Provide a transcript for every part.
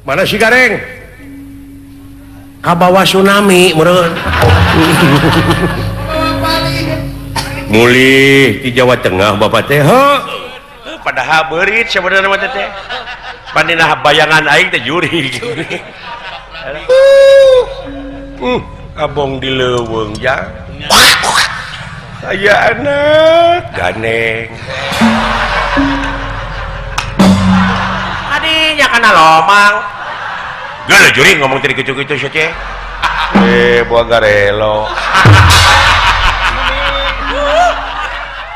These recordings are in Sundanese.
Mana si Gareng? Kabawa tsunami meureun. Mulih di Jawa Tengah Bapak teh. Padahal beurit sebenarnya mah teh. Pandina bayangan aing teh juri. Abong di leuweung ja. Aya anak ganeng. Adinya kana lomang. Geus juri ngomong tadi kitu-kitu sia ceh. Buah garelo.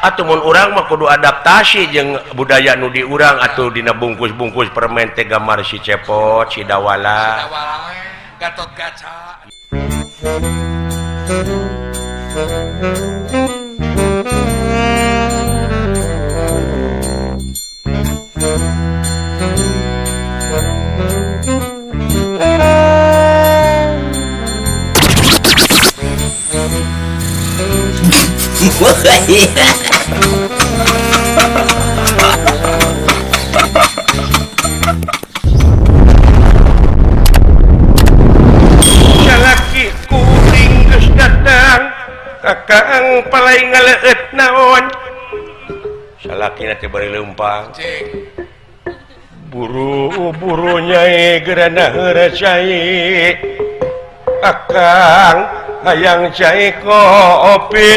Atuh mun urang mah kudu adaptasi jeung budaya nu di urang atuh dina bungkus-bungkus permen teh gambar si cepot, si dawala. Gatot kaca. Lalaki kuring geus datang kakang palai ngaleut naon salakina teh bari leumpang buru nyai gerana heurasai kakang hayang cai kopi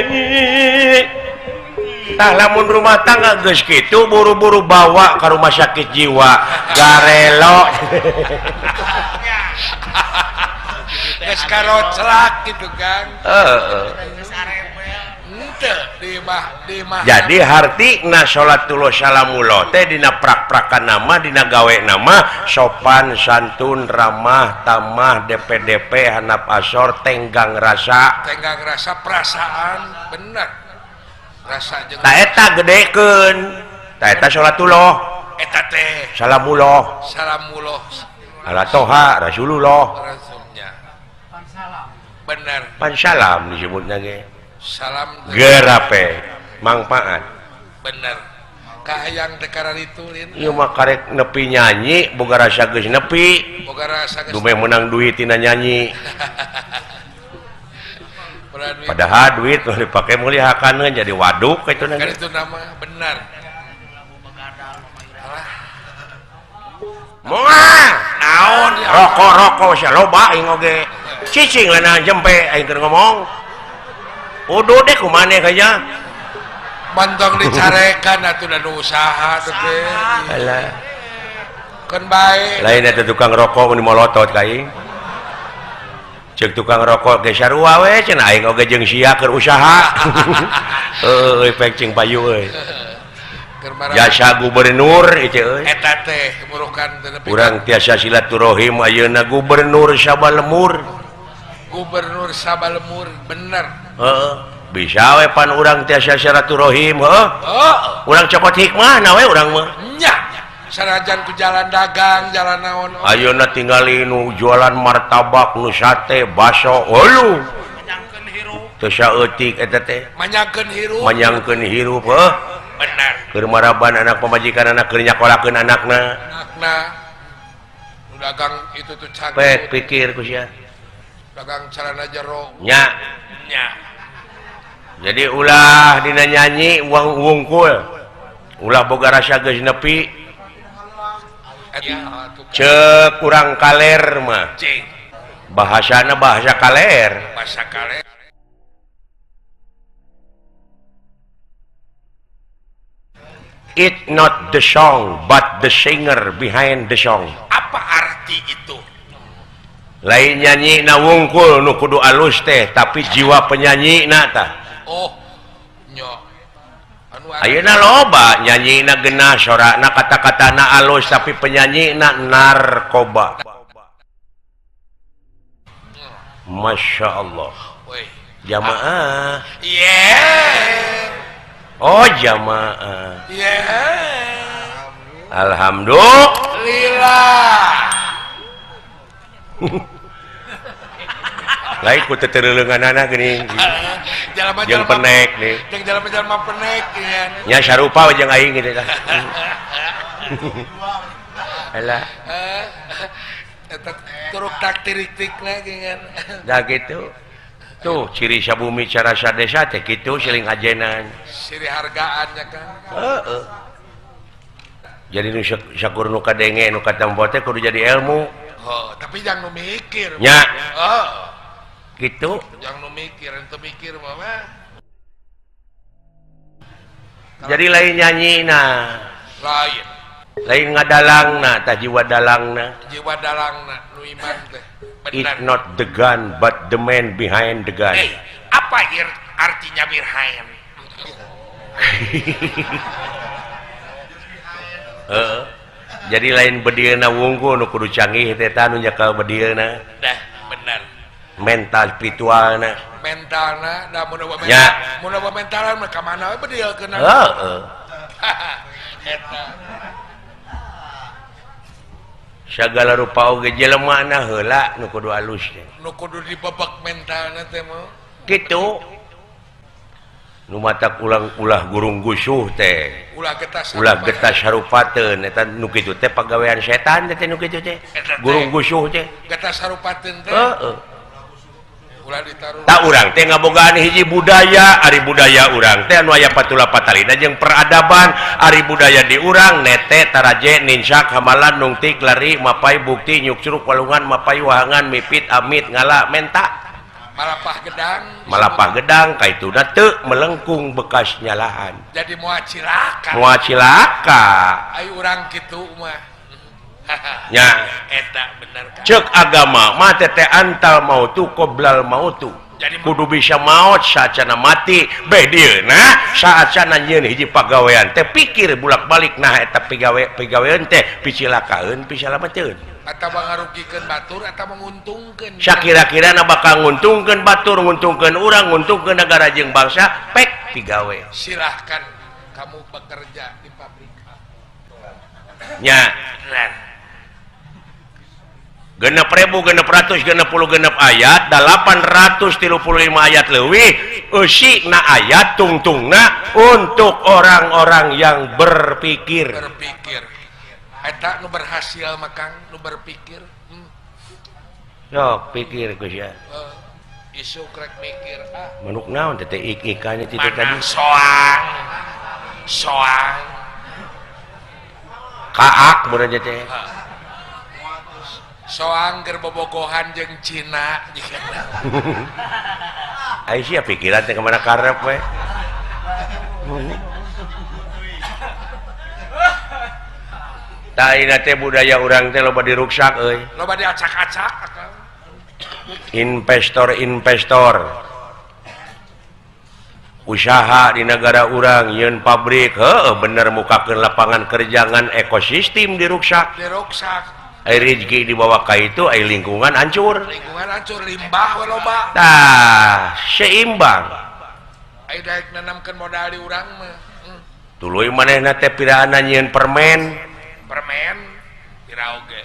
tah lamun rumah tangga geus kitu buru-buru bawa ka rumah sakit jiwa garelo Geus karoclak gitu kan. Jadi hartina sholatullah salamullah teh dina prak-prakan nama dina gawe nama sopan santun ramah tamah DP handap asor tenggang rasa perasaan bener rasa jeung ta eta gedekeun ta eta sholatullah eta teh salamullah ala toha rasulullah rasulnya bener pansalam disebutna ge salam gerape manfaat bener kahayang dekaran itu ieu mah karek nepi nyanyi boga rasa geus nepi boga rasa geus dume menang duit tina nyanyi padahal duit nu dipake mulihakanna jadi waduk kitu kan itu nama bener moal naon rokok sia loba aing oge cicing lana jempe aing keur ngomong uduh deh kumaneh aja bantong dicarekan atuh dan usaha teh alah kan bae lain eta tukang rokok mun molotot ka aing ceuk tukang rokok ge sarua we cenah aing oge jeung sia keur usaha euy pecing payu euy jasa gubernur ieu euy eta teh murukan teh urang tiasa silaturahim ayeuna gubernur Sabalemur bener bisa we pan urang tiasa silaturahim urang copot hikmah na we urang mah nya sanajan ku jalan dagang jalan naon ayeuna tingali nu jualan martabak nu sate baso ulu teu saeutik eta teh manyangkeun hirup bener keur maraban anak pamajikan anak keur nyakolakeun anakna nu dagang itu tuh cager pek pikir ku sia dagang celana jero nya jadi ulah dina nyanyi uang wungkul ulah boga rasa geus nepi ceuk urang kaler mah bahasana bahasa kaler it not the song but the singer behind the song apa arti itu lain nyanyi na wungkul nu kudu alus teh tapi jiwa penyanyi na tah nyo anu ayeuna loba nyanyi na geunah sorana kata-katana alus tapi penyanyi na narkoba Masya Allah jamaah oh jamaah alhamdulillah lain ku tetereuleunganana geuning jeung penek nih jeung jalma-jalma penek nya sarupa jeung aing gitu tah Alah. Eta turuk tak tirik-tik lagi kan. Da gitu. Tuh ciri sabumi cara sadesa teh kitu siling ajenan. Siri hargaannya kan. Heeh. Jadi nu sakur nu kadenge nu katampo teh kudu jadi ilmu. Oh, tapi jangan nu mikir. Nya. Oh. Gitu. Jangan nu mikir, ente mikir mah. Jadi lain nyanyi Lain. lain ngadalangna tah jiwa dalangna. Jiwa dalangna nu iman teh. It's Benar. not the gun but the man behind the gun. Apa artinya behind? Jadi lain bedieuna wungkul nu kudu canggih teh tah nu nyakel bedieuna. Dah, benar. Mental spiritualna. Mentalna da mun Ya. mentalan mah ka mana we bedieulkeun. Heeh. Eta. Sagala rupa oge jelemana heula nu kudu alus teh. Nu kudu dibebek mentalna teh mah. Kitu. Nu matak ulah gurung gusuh teh. Ulah getah sarupateun eta nu kitu teh pagawean setan teh nu kitu teh. Gurung gusuh teh. Getah sarupateun teh. Heeh. Ulah ditaruh. Tak urang teh ngabogaan hiji budaya, ari budaya urang teh anu aya patula patalina jeung peradaban, ari budaya di urang nete taraje ninsak hamalan nungtik lari mapai bukti nyuk curug walungan mapai wahangan mipit amit ngala menta malapah gedang kaituna teu melengkung bekas nyalahan jadi moal cilaka ai urang kitu mah nya eta bener kan cek agama mah teh antal mautu qoblal mautu jadi kudu bisa maut saacana mati beh dieuna saacana nyieun hiji pagawean teh pikir bulak-balik nah eta pigawean teh picilakaeun pisalamateun eta bangarugikeun batur eta menguntungkeun sakira-kirana bakal nguntungkeun batur nguntungkeun urang nguntungkeun negara jeung bangsa pek pigawe silahkan kamu bekerja di pabrik nya benar 6.600 ayat 835 ayat leuwih eusina ayat tungtungna untuk orang-orang yang berpikir eta nu berhasil makang nu berpikir sok pikir geus ya isu krek mikir manuk naon teh ik-ikanya titik mana tadi soang kaak mun aja teh soang keur bobogohan jeung Cina jikeuna ai sia pikiran teh kemana karep we tah ina teh budaya urang teh loba diruksak euy loba diacak-acak akang investor usaha di negara urang yeun pabrik heuh bener mukakeun lapangan kerjangan ekosistem diruksak ai rezeki dibawa ka itu ai lingkungan hancur limbah we loba tah seimbang ai daek nanamkeun modal di urang mah tuluy manehna teh piraana nyieun permen kira oge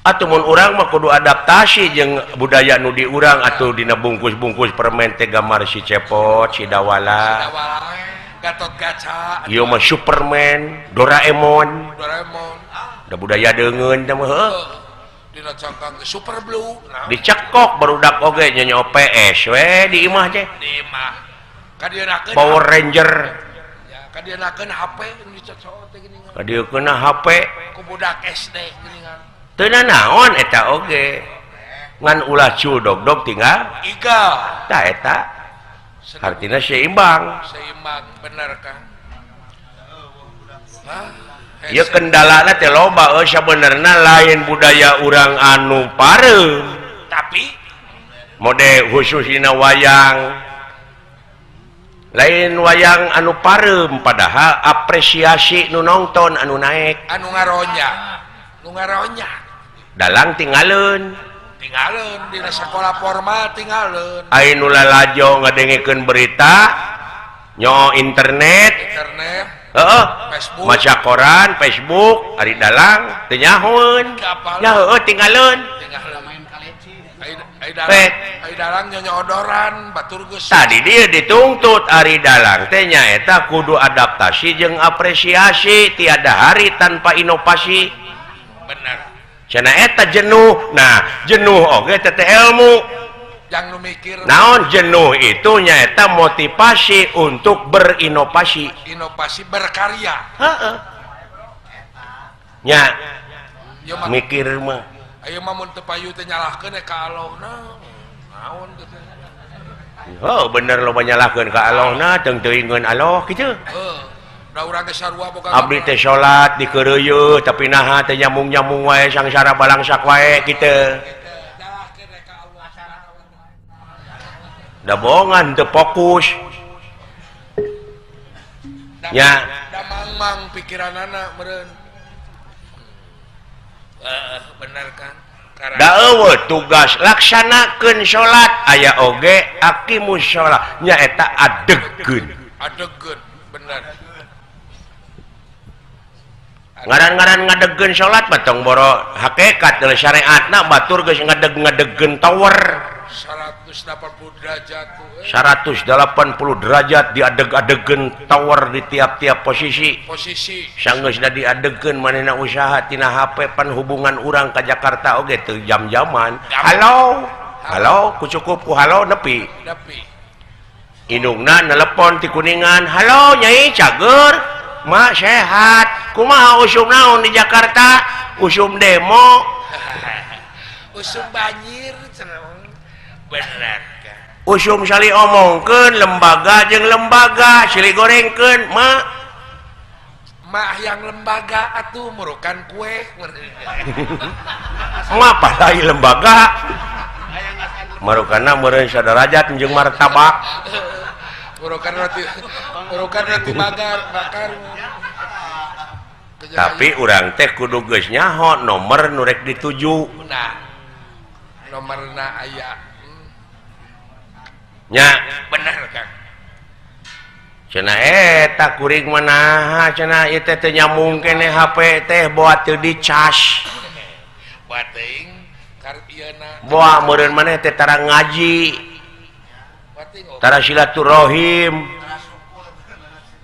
atuh mun urang mah kudu adaptasi jeung budaya nu di urang atuh dina bungkus-bungkus permen teh gambar si cepot si dawala Gatot Kaca ieu mah Superman Doraemon da budaya deungeun teh mah heuh dina cangkang Super Blue dicekok barudak oge nya PS we di imah teh di imah kadienakeun Power Ranger ya kadienakeun HP dicocok teh geuningan kadieuna HP ku budak SD geuningan teu naon eta oge ngan ulah cudog-dog tinggal iga tah eta artina seimbang bener kan ieu kendalana teh loba sabenerna lain budaya urang anu pareum tapi mode khususina wayang lain wayang anu pareum padahal apresiasi nu nonton anu naek anu ngaronya dalang tinggalin di sekolah formal tinggalin ai nu lalajo ngadengekeun berita nyo internet heeh maca koran Facebook ari dalang teu nyahoeun nya heueuh tinggalin ai dalang nyonya odoran batur geus tadi dia dituntut ari dalang teh nyaeta kudu adaptasi jeung apresiasi tiada hari tanpa inovasi bener cenah eta jenuh. Nah jenuh oge teh ilmu. yang nu mikir Naon jenuh itu nyaeta motivasi untuk berinovasi. inovasi berkarya. Heeh. Nya Ieu mah mikir mah. ayo mah mun teu payu teh nyalahkeun ka Allahna. Naon teh? Oh bener lo nyalahkeun ka Allahna teu teuingeun Allah kitu. Da urang ge sarua boga. Abdi teh salat di keureuy tapi naha teh nyamung-nyamung wae sangsara balangsak wae kitu. Da bohongan teu fokus. Ya. Da mang pikiranana meureun. Bener kan? Da eueuh tugas laksanakeun salat aya oge aqimus shalah nyaeta adegkeun. Adegkeun, bener. Ngaran-ngaran ngadegkeun salat mah tong boro hakikat teh syariatna batur geus ngadeg-ngadegkeun tower 180 derajat tuh. 180 derajat diadeg-adegkeun tower di tiap-tiap posisi. Sanggeusna diadegkeun manehna usaha tina HP pan hubungan urang ka Jakarta oge teu jam-jaman. Halo, ku cukup ku halo nepi. Indungna nelepon ti Kuningan, "Halo Nyai cager." "Mak sehat." "Kumaha usum naon di Jakarta?" "Usum demo." Usum banjir cenah. Bener kan. Usum sali omongkeun lembaga jeung lembaga silih gorengkeun, "Mak." Mak yang lembaga atuh murukan kue. "Mak palai lembaga." Marukana meureun saderajat jeung martabak. Murukan roti bakar. Tapi urang teh kudu geus nyaho nomor nu rek dituju. Nah. Nomorna aya. Nya Bener kan. cenah eta kuring manaha cenah ieu teh teu nyambung keneh HP teh boa teu dicas. Bating karieuna. Boa meureun maneh teh tara ngaji, tara silaturahim,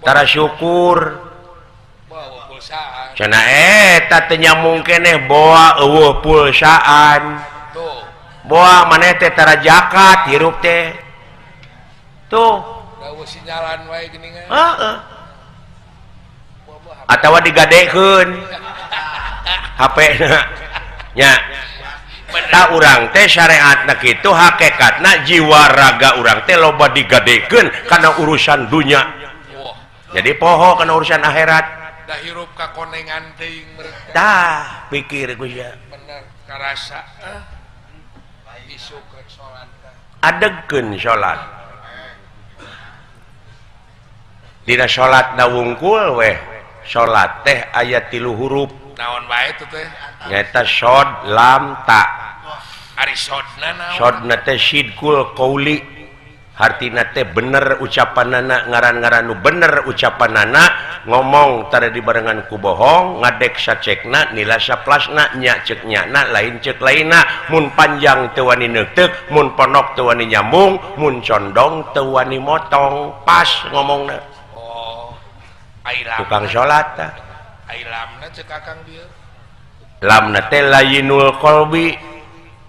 tara syukur. Bawa pulsaan. Cenah eta teu nyambung keneh boa eueuh pulsaan. Tuh. Boa maneh teh tara zakat hirup teh. Tuh. Dawa sinyalan wae geuningan. Heeh. Atawa digadekeun HP-na. Nya. Ta urang teh syariatna kitu hakikatna jiwa raga urang teh loba digadekeun kana urusan dunya. Jadi poho kana urusan akhirat. Da hirup ka konengan teuing mereka. Tah pikir ku sia. Bener karasa. Isuk rek salat. Adegkeun salat. Dina salat da wungkul weh. Salat teh aya 3 huruf. Naon wae tuh teh? Nyaeta shod lam ta. Ari sodna naon? Sodna teh sidkul qauli. Hartina teh bener ucapanana, ngaran-ngaran nu bener ucapanana, ngomong tara dibarengan ku bohong, ngadek sacekna, nila saplasna, nya ceuk nyana, lain ceuk lainna, mun panjang teu wani neuteuk, mun ponok teu wani nyambung, mun condong teu wani motong, pas ngomongna. Tukang salat tah. Ai lamna ceuk Kakang dieu. Lamna teh layinul qalbi.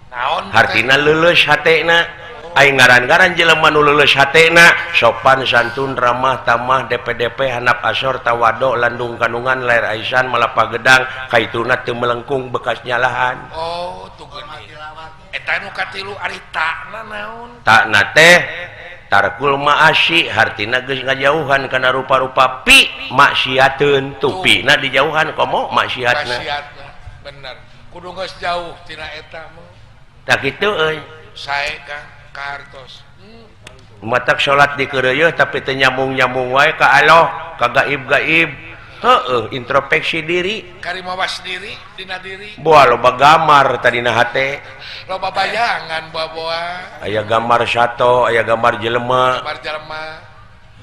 Naon? Hartina leuleus hatena. Ai ngaran-ngaran jelema nu leuleus hatena, sopan santun ramah tamah DP-DP handap asor tawado landung kandungan lair aisan malapa gedang kaituna teu melengkung bekas nyalahan. Oh, tuh geuning. Eta nu katilu ari takna naon? Takna teh tarkul ma'asi hartina geus ngajauhan kana rupa-rupa pi maksiateun tupina dijauhan komo maksiatna. Maksiatna. Bener. Kudu geus jauh tina eta mah. Tah kitu euy. Sae Kang kahartos. Matak salat di keureuy tapi teu nyambung-nyambung wae ka Allah, ka gaib-gaib. Heeh, introspeksi diri. Karimawas diri dina diri. Boa loba gamar tadina hate. Loba bayangan boa-boa. Aya gambar sato, aya gambar jelema. Gambar jelema.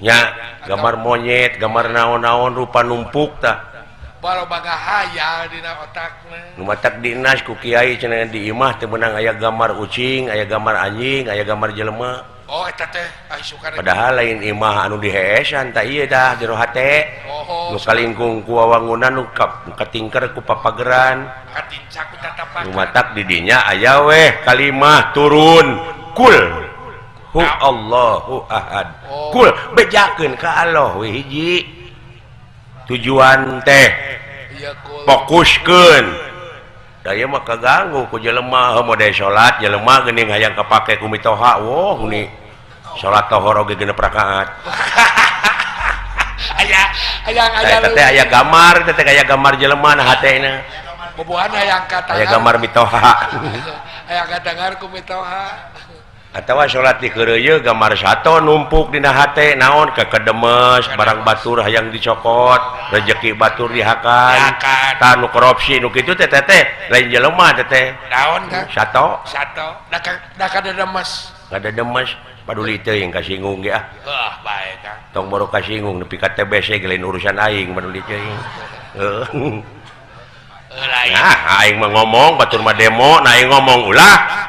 Nya, gambar monyet, gambar naon-naon rupa numpuk tah. Boa loba gahayal dina otakna. Nu matak dinas ku kiai cenah di imah teu meunang aya gambar ucing, aya gambar anjing, aya gambar jelema. Oh eta teh suka padahal lain imah anu diheesan tak iya dah jero hate oh nu kalingkung ku wawangunan nu katingker ku papageran katincak ku tatapakan nu matak di dinya aya weh kalimah turun kul hu Allahu ahad kul bejakeun ka Allah we hiji tujuan teh iya kul fokuskeun daya mah kaganggu ku jelema mode salat jelema geuning hayang kapake ku mitoha woh nih salat tohor oge 6 rakaat aya teh aya gambar teh aya gambar jelema na hatena bobohan hayang katangar aya gambar mitoha hayang katangar ku mitoha atawa salat di keureuyeun gambar sato numpuk dina hate naon kekedemes barang batur hayang dicokot rezeki batur dihakan tanu korupsi nu kitu teh lain jelema teh naon kan sato da kadedemes ngadedemes paduli teuing kasinggung ge ah bae kan tong baru kasinggung nepi ka TBC ge lain urusan aing paduli teuing nah aing mah ngomong batur mah demo nah aing ngomong ulah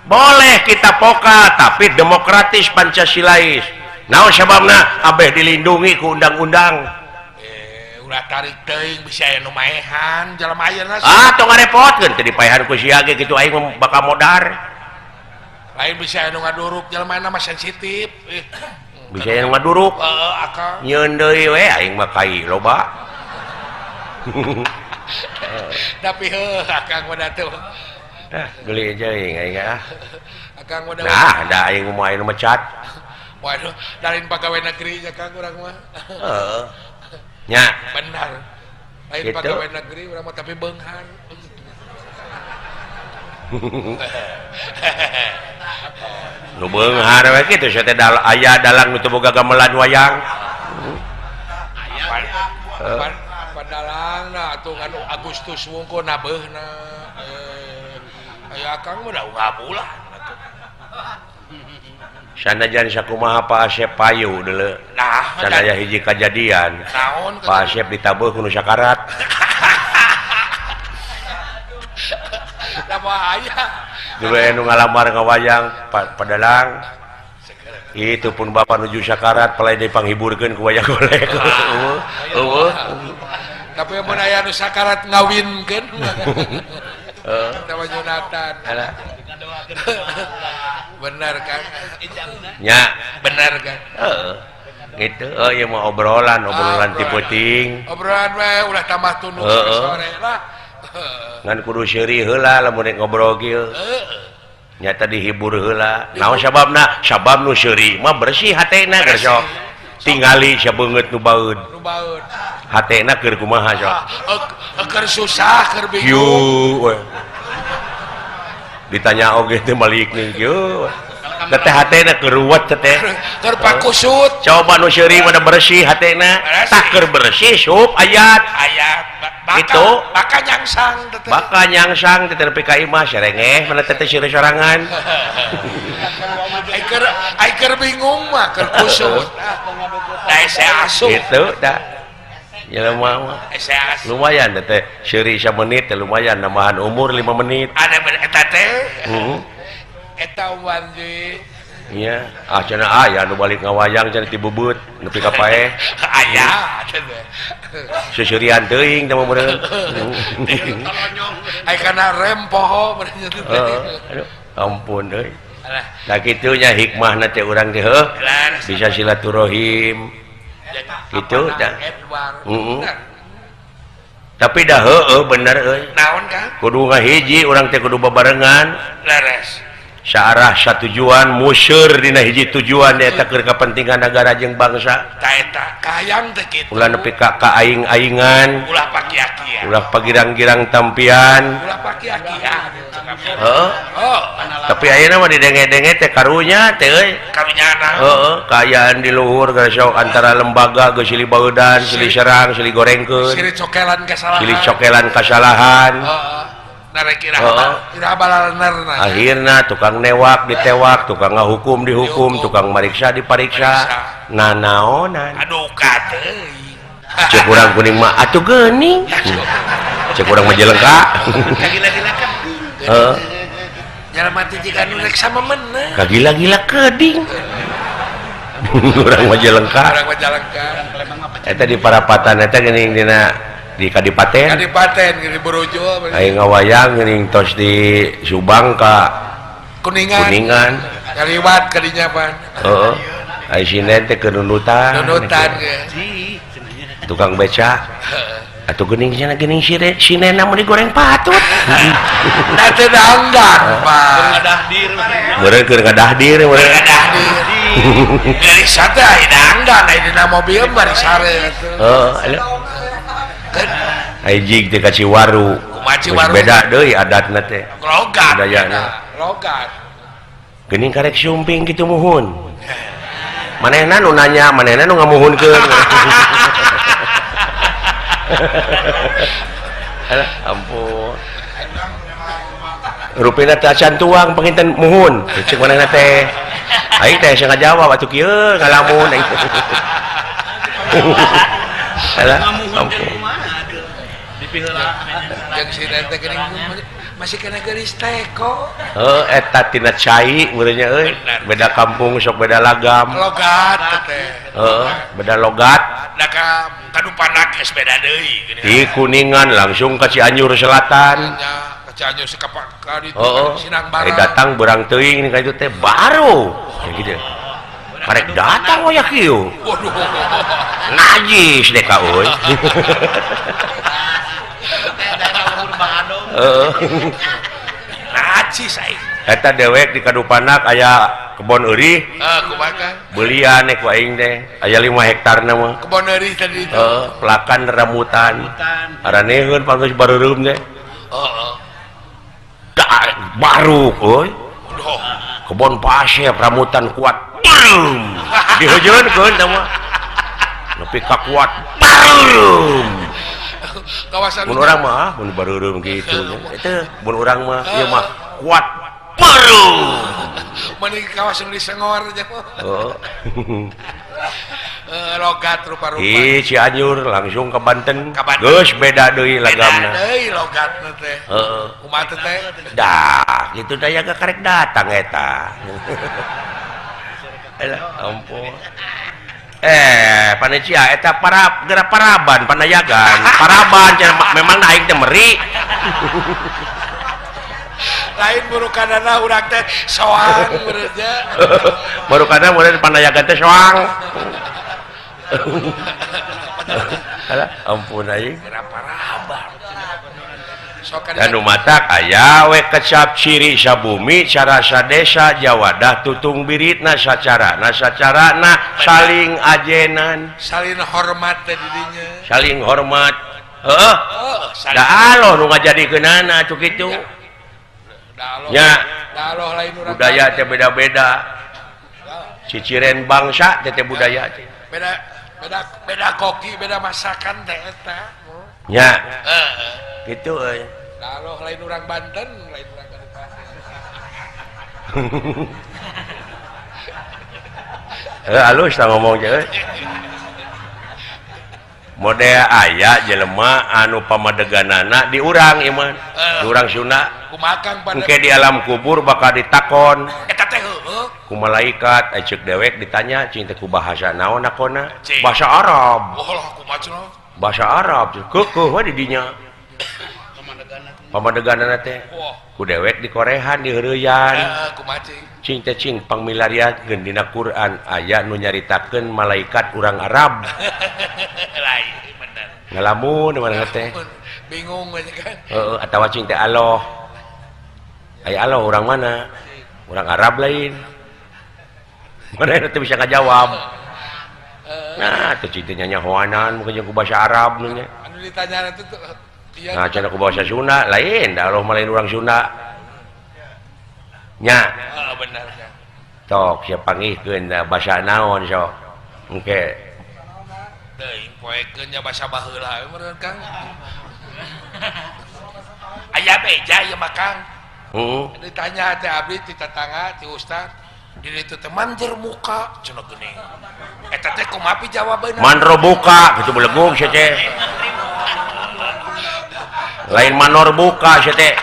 boleh kita poka tapi demokratis Pancasilais naon sababna abeh dilindungi ku undang-undang ulah tarik teuing bisa aya nu maehan jelema ayeuna tong ngarepotkeun teu dipaehan ku sia ge kitu aing bakal modar lain bisa aya nu ngaduruk jelema mah sensitif bisa aya nu ngaduruk akal nyeun deui we aing mah kai loba tapi akang mah teu geli jeung aing akang mah nah da aing mau anu mecat waduh dalin pegawai negeri nya kang urang mah heeh nya benar lain gitu. pegawai negeri urang mah tapi beunghar nu beunghar we kitu sia teh aya dalang nu teu boga gamelan wayang padalang na atuh anu Agustus wungkul nabeuna aya akang mah da ngabulan atuh sanajan sakumaha Pak Asep payu deuleu nah sanaya hiji kajadian naon Pak Asep ditabeuh ku nu sakarat da bahaya dulu anu ngalamar ngawayang padalang itu pun bapak nuju sakarat pelai dipanghiburkeun ku wayang golek tapi mun aya nu sakarat ngawinkeun sama Jonathan benar kan nya benar kan gitu ieu mah obrolan ti peuting obrolan we ulah tambah tunduk sore lah ngan kudu seuri heula lamun rek ngobrol kieu nyata dihibur heula naon sababna sabab nu seuri mah bersih hatena keur sok tingali sabeungeut nu baeud hatena keur kumaha sok keur susah keur bingung ditanya oge teh balik nih kieu teh hatena keur ruwet teh keur pakusut coba nu seuri mah bersih hatena tak keur bersih sup ayat itu baka nyangsang teh nepi ka imah serengeh mana teh seuri sorangan ai keur bingung mah keur kusut da ese asup itu dah jelema mah lumayan teh seuri 1 menit teh lumayan nambahan umur 5 menit ada eta teh eta wandi iya cenah aya nu balik ngawayang cenah ti bubut nepi ka paeh aya seseurian teuing teh mah meureun ai kana rem poho aduh ampun euy da kitu nya hikmahna teh urang teh bisa silaturahim gitu dah tapi dah bener euy naon kan kudu ngahiji urang teh kudu babarengan leres searah satujuan musyur dina hiji tujuan eta keur kepentingan negara jeung bangsa ta eta kahayang teh kitu ulah nepi ka aing-aingan ulah paki-akian ulah pagirang-girang tampian ulah paki-akian tapi ayeuna mah didenge-denge teh karunya teh euy karunyana kaayaan di luhur sok antara lembaga geus silih baeudan silih serang silih gorengkeun silih cokelan kasalahan akhirna tukang newak ditewak tukang ngahukum dihukum tukang mariksa dipariksa nanaonan aduh kateuy cek urang kuning mah atuh geuning cek urang mah jelengka jalan mati jika nurek sama menang kagila-gila keding orang Majalengka orang Majalengka eta di Parapatan eta geuning dina di Kadipaten di Borojo aing ngawayang geuning tos di Subang ka Kuningan kaliwat kadinya pan heeh ai sinen teh kenunutan tukang beca atuh geuning cenah geuning sinen namun digoreng patut da teu dangdan Pak meureun keur ngadahdir meureun dari sate aya dangdan aya dina mobil bari sare heeh ai jig teh ka Ciwaru beda deui adatna teh logat budayana logat geuning karek sumping kitu muhun manehna nu nanya manehna nu ngamuhunkeun alah ampun rupina teh acan tuang panginten muhun cek manehna teh aing teh asa ngajawab atuh kieu ngalamun aing alah ampun yang sinen teh geuning masih kena geulis teko eta tina cai meureunnya euy beda kampung sok beda lagam logat teh beda logat da ka Kadupanak geus beda deui di Kuningan langsung ke Cianjur Selatan ka Cianjur sekapak ka ditu Sinang Barat Barat datang berang teuing ka itu teh baru kayak gitu karek datang we kieu waduh najis deh ka euy najis aing eta dewek di Kadupanak aya kebon euri kumaha belian ku aing teh aya 5 hektarna mah kebon euri tadi itu pelakan rambutan araneheun panggeus bareureum teh baru euy kebon pasir rambutan kuat diheujeunkeun teh mah nepi ka kuat kawasan mun urang mah mun bareureum kitu itu mun urang mah ieu mah kuat baru mending kawasan di Sengor aja logat rupa-rupa di Cianjur langsung ke Banten geus beda deui lagamna deui logatna teh kumaha teh dah kitu daya karek datang eta alah ampun panitia eta para geura paraban panayagan paraban memang aing teh meri lain burukanana urang teh soang beureunya burukana meureun panayagan teh soang alah ampun aing geura paraban sok dan umatak aya we kecap ciri sabumi cara sadesa jawadah tutung biritna sacarana saling ajenan saling hormat teh didinya saling hormat da aloh nu ngajadikeunana atuh kitu nya daloh lain urang budaya teh beda-beda ciciren bangsa teh budaya teh beda koki beda masakan teh eta nya gitu euy daloh lain urang Banten lain urang Kabupaten halus tah ngomong teh model aya jelema anu pamadeganana di urang iman di urang Sunda kumakan pada engke di alam kubur bakal ditakon eta teh heueuh ku malaikat cek dewek ditanya cing teh ku bahasa naon akona bahasa Arab kumaha bahasa Arab keukeuh we di dinya pamadeganana teh ku dewek di korehan di heureuyan kumaha cing teh cing pangmilariatkeun dina Quran aya nu nyaritakeun malaikat urang Arab lain bener ngalamun mana teh bingung aja kan atawa cing teh Allah aya Allah urang mana urang Arab lain mana teh bisa ngajawab nah teh cing teh nyanyahoanan mungkin ku bahasa Arab nu nya anu ditanya itu iya nah cenah ku bahasa Sunda lain da Allah mah lain urang Sunda nya bener tok sia pangihkeun da basa naon sok engke teuing poekeun nya basa baheula meureun Kang aya beja ieu mah Kang ditanya teh abdi ti tetangga ti ustad di ditu teh manjer muka cenah geuning eta teh kumaha pi jawabeuna manro buka kitu belegug sia teh lain manor buka sia teh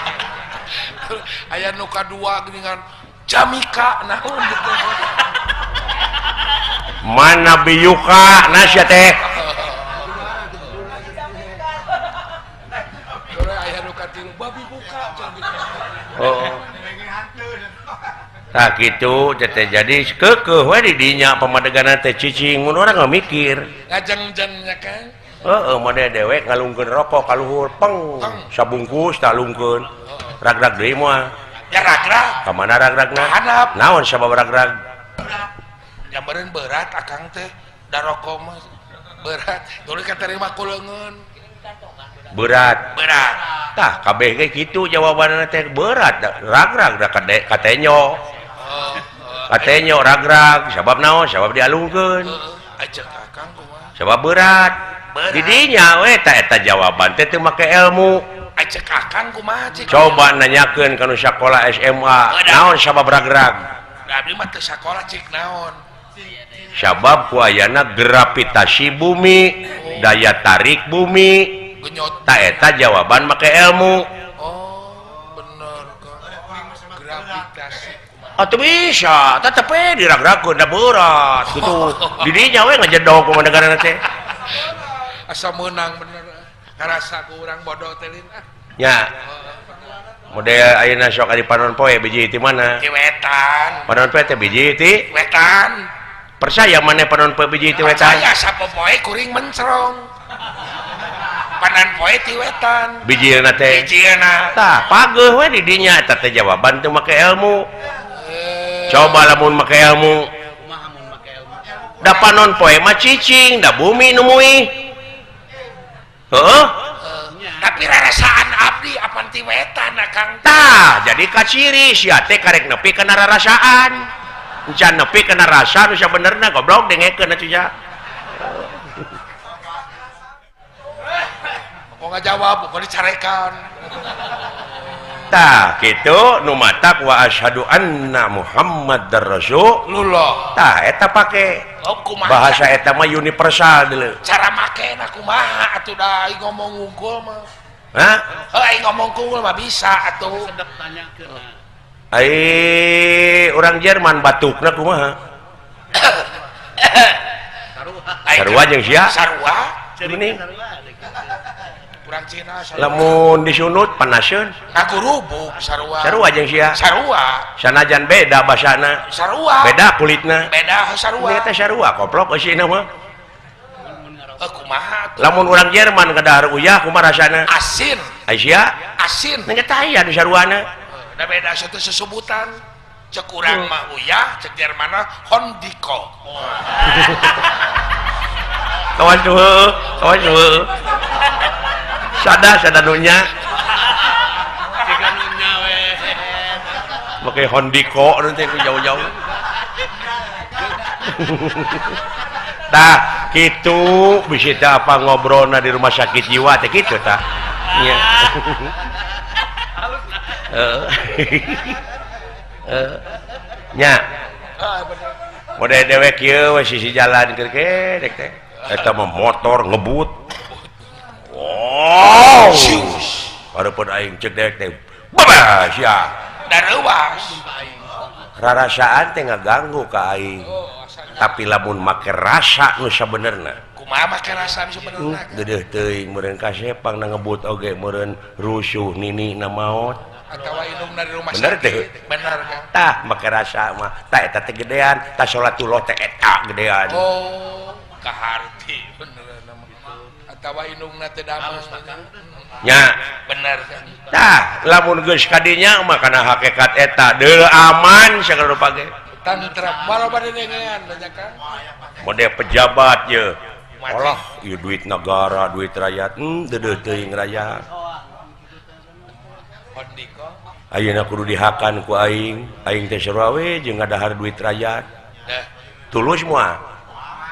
aya nu kadua geuningan Jamika naon gitu. Mana biyuka nasya teh Sore aya nu katilu babi buka gitu. oh tak gitu jadi kekeh we di dinya pamadegan teh cicing mun urang mikir Ngajeng-jengnya kan model dewek ngalungkeun rokok kaluhur peng sabungkus tak lungkeun rag-rag deui moal ya ragrag ka mana rag-ragna handap naon sabab rag-rag nyambereun berat akang teh da rokok mah berat tuluy katerima ku leungeun berat tah kabeh ge kitu jawabanna teh berat rag-rag da katenyo katenyo rag-rag sabab naon sabab dialungkeun ajak akang kumaha sabab berat di dinya we eta jawaban teh teu make ilmu ajak akang kumaha cik coba nanyakeun ka nu sakola SMA naon sabab rag-rag abdi mah teu sakola cik naon sabab ku ayana gravitasi bumi daya tarik bumi genyot ta eta jawaban make ilmu oh bener kan gravitasi atuh bisa tetep we dirag-ragkeun da berat gitu di dinya we ngajedog ku negara teh asa meunang bener ngarasa ku urang bodoh teh lin nya model ayeuna sok adi panon poe biji ti mana di wetan panon poe teh biji ti wetan percaya maneh panon poe biji ti wetan percaya sapopoe kuring mencrong panan poe ti wetan bijieuna teh bijieuna tah pageuh we di dinya eta teh jawaban teu make ilmu coba lamun make ilmu da panon poe mah cicing da bumi nu muih heuh tapi rarasaan abdi apan ti wetan akang tah jadi kaciri sia teh karek nepi kana rarasaan encan nepi kana rasa nu sabenerna goblok dengekeun atuh ja kok ngajawab kok dicarekan tah kitu nu matak wa asyhadu anna muhammadar rasulullah tah eta pake bahasa eta mah universal deuleu cara makena kumaha atuh da aing ngomong unggul mah hah aing ngomong unggul mah bisa atuh sedep tanyakeun ai urang Jerman batukna kumaha sarua jeung sia sarua geuning urang Cina lamun disunut panasieun ngagurubuk sarua sarua jeung sia sarua sanajan beda basana sarua beda kulitna beda sarua eta sarua koplok eusina mah kumaha lamun urang Jerman kadahar uyah kumaha rasana asin Aisyah asin nangeta aya nu saruana da beda satu sesebutan cek urang mah uyah cek Jerman hondiko kawan tuh sada nunya pakai hondiko nanti jauh-jauh tah gitu bisa apa ngobrolna di rumah sakit jiwa teh gitu tah nya nya model dewek ieu we sisi jalan keur kedek teh eta mah motor ngebut wow hareupeun aing cek dewek teh babas ya dareuwas rarasaan teh ngaganggu ka aing tapi lamun make rasa nu sabenerna kumaha make rasa nu sabenerna geudeuh teuing meureun kasepang na ngebut oge meureun rusuh nini na maot atawa indungna di rumah bener sakit teh bener kan tah make rasa mah tah eta teh gedean tah salatullah teh eta gedean oh kaharti bener nama atawa indungna teh damel nya bener kan tah lamun geus kadinya mah kana hakikat eta deul aman sagala rupa ge tantram baloba denengean banyak kan model pejabat ye olah ieu duit negara duit rakyat deudeuh teuing rakyat hondiko ayeuna kudu dihakan ku aing teh sarua we jeung ngadahar duit rakyat tulus moal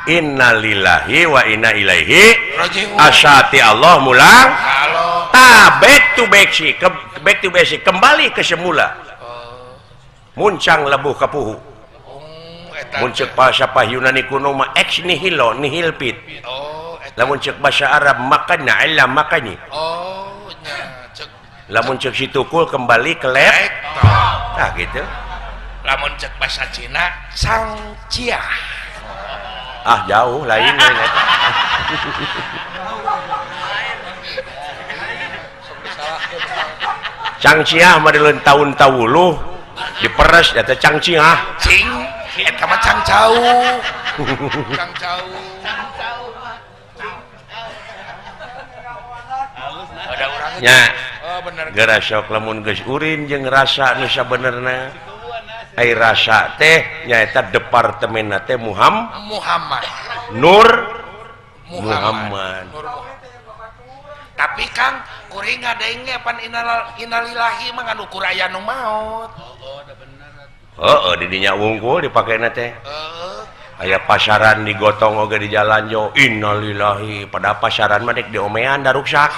innalillahi wa inna ilaihi asyati Allah mulang tah back to basic kembali ke semula muncang lebuh kapuhu mun ceuk bahasa Yunani kuno mah ex nihilo nihil pit lamun ceuk bahasa Arab makana illa makani oh nya cek lamun ceuk situkul kembali ke lep nah gitu lamun cek bahasa Cina Changcia jauh lain Changcia mah dileun tahun-tahuluh diperes eta Changcia cing eta mah Changcau Changcau ada orangnya nya oh bener gara sok lamun geus urin jeung rasa nu sabenerna ai rasa teh nyaeta departemenna teh Muhammad Nur Muhammad. Tapi Kang kuring ngadenge pan innalillahi mah nganu kuraya nu maot. Heeh di dinya wungkul dipakena teh aya pasaran digotong oge di jalan jo innalillahi pada pasaran mah dek diomean da ruksak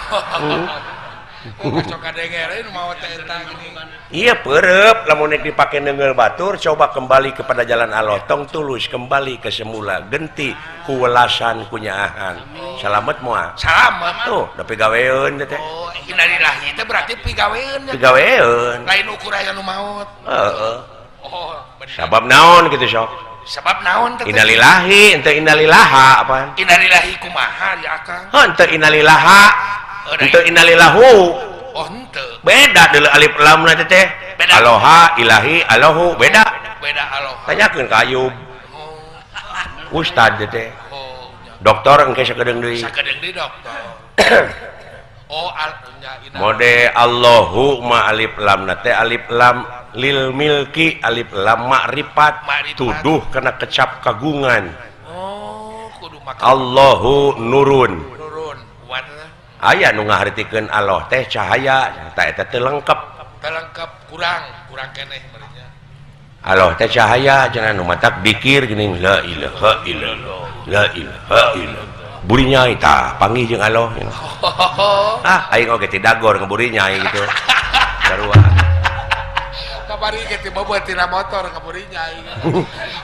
Cok kadenge nu maot teh eta gini. iya perep lamun nek dipake neungeul batur coba kembali kepada jalan Allah tong tulus kembali ke semula genti kuwelasan kunyaahan salamet moal Salamet tuh da pigaweun teh oh innalillahi teh berarti pigaweun nya pigaweun lain ukur aya nu maot heeh oh bener sabab naon gitu sok sebab naon teh innalillahi ente innalillaha apa innalillahi kumaha ya Kang ente innalillaha ente innalillahu oh henteu beda deuleu alif lam na teh Beda. aloha ilahi allahu beda beda aloha tanyakeun ka Ayub oh ustad teh oh nya dokter engke sakedeung deui sakedeung di dokter oh nya mode Allahu ma alif lam na teh alif lam lil milki alif lam ma'rifat Ma'rifat. tuduh kana kecap kagungan oh kudu makan Allahu nurun turun warna aya nu ngahartikeun Allah teh cahaya ta eta teu lengkep lengkap kurang keneh barinya Allah teh cahaya cenah nu matak dikir geuning la ilaha illallah la ilaha illallah buri nyai tah panggih jeung Allah aing oge ti dagor ngeburi nyai gitu sarua kabari ge ti boboh tina motor kaburi nyai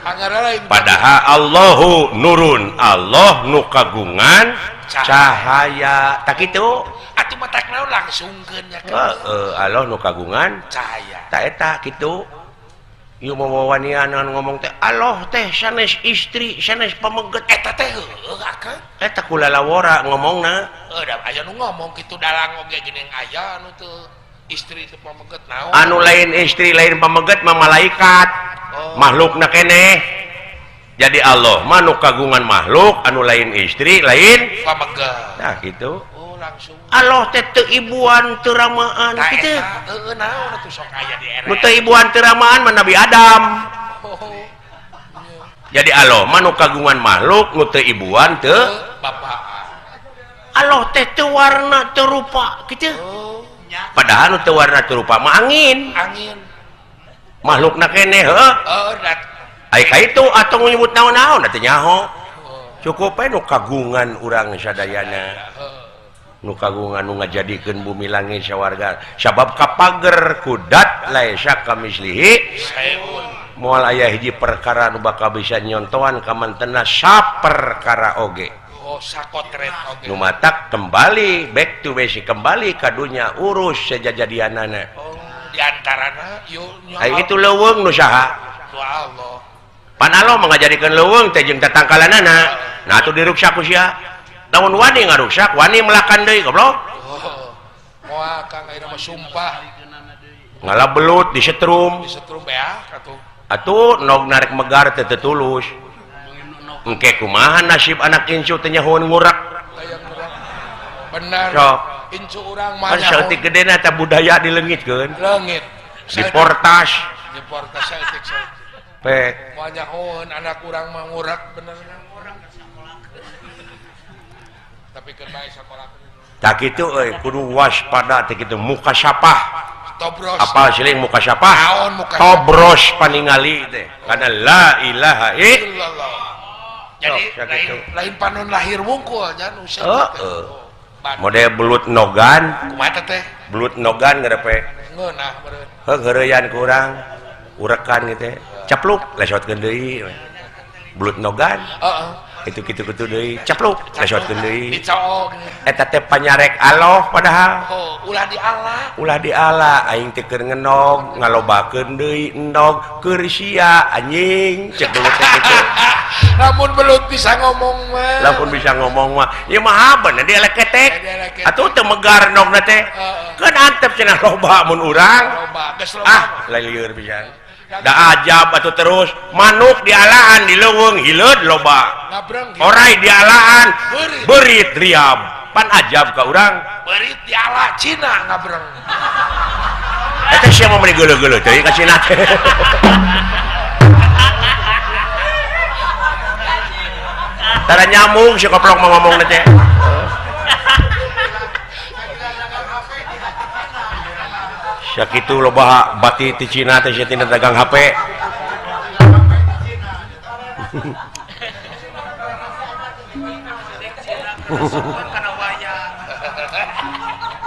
anggar lain padahal Allahu nurun Allah nu kagungan cahaya tak kitu atuh mah tak naon langsungkeun nya Allah nu kagungan cahaya tak eta kitu ieu mawawanian ngomong teh Allah teh sanes istri sanes pameget eta teh heueuh Kang eta kulalawora ngomongna da aya nu ngomong kitu dalang oge geuning aya anu teu istri teu pameget naon anu lain istri lain pameget mah malaikat makhlukna keneh jadi Allah mah nu kagungan makhluk anu lain istri lain pameget nah gitu oh langsung Allah teh teu ibuan teu ramaan nah kitu eta heueuh naon atuh sok aya di nu teu ibuan teu ramaan mah Nabi Adam oh jadi Allah mah nu kagungan makhluk nu teu ibuan teu bapaan Allah teh teu warna teu rupa kitu oh padahal nu teu warna teu rupa mah angin makhlukna keneh heuh dat ai ka itu atuh nyebut naon-naon teh nyaho cukup we nu kagungan urang sadayana nu kagungan nu ngajadikeun bumi langit sawarga sabab kapager kudat laisa kamislihi saeun moal aya hiji perkara nu bakal bisa nyontohan ka mantenna saperkara oge oh sakotret oge nu matak kembali back to basic kembali ka dunya urus sajajadianana oh di antarana yeuh ai itu leuweung nu saha tu Allah pan Allah mengajadikeun leuweung teh jeung tatangkalanana nah atuh diruksak ku sia lamun wani ngaruksak wani melakan deui goblok oh moal Kang ayeuna mah sumpah ngalabelut disetrum disetrum beak atuh atuh nog narik megar teh teu tulus engke kumaha nasib anak incu teh nyahoeun ngurak aya bener sok incu urang mah kan saeutik gedena teh budaya dileungitkeun leungit diportas diportas saeutik pe moal nyahoeun anak urang mah ngurak bener tapi keur bae sakola tak kitu euy kudu waspada teh kitu mukasyafah tobros apal siling mukasyafah naon muka tobros paningali teh kana la ilaha illallah jadi sok sakitu lain panon lahir wungkul nya nu heeh mode belut nogan kumaha teh belut nogan ngarepe ngeunah meureun heureyan ku urang urekan gitu capluk lesotkeun deui belut nogan heeh Itu deui cepluk lesotkeun deui dicook eta teh panyarek Allah padahal ulah diala ulah diala aing teh keur ngenog ngalobakeun deui endog keur sia anjing cek dulu teh kitu lamun belut bisa ngomong mah lamun bisa ngomong mah ieu mah bener dia leketek atuh teu megar endogna teh keun antep cenah loba mun urang loba geus loba lain lieur pisan da ajab atuh terus manuk dialaan di leuweung hileud loba ngabreng orai dialaan beurit riam pan ajab ka urang beurit diala Cina ngabreng eta sia mah meni geuleuh-geuleuh teh ka Cina teh tara nyamung si koplok mah ngomongna teh sakitu loba bati ti Cina teh sia tina dagang HP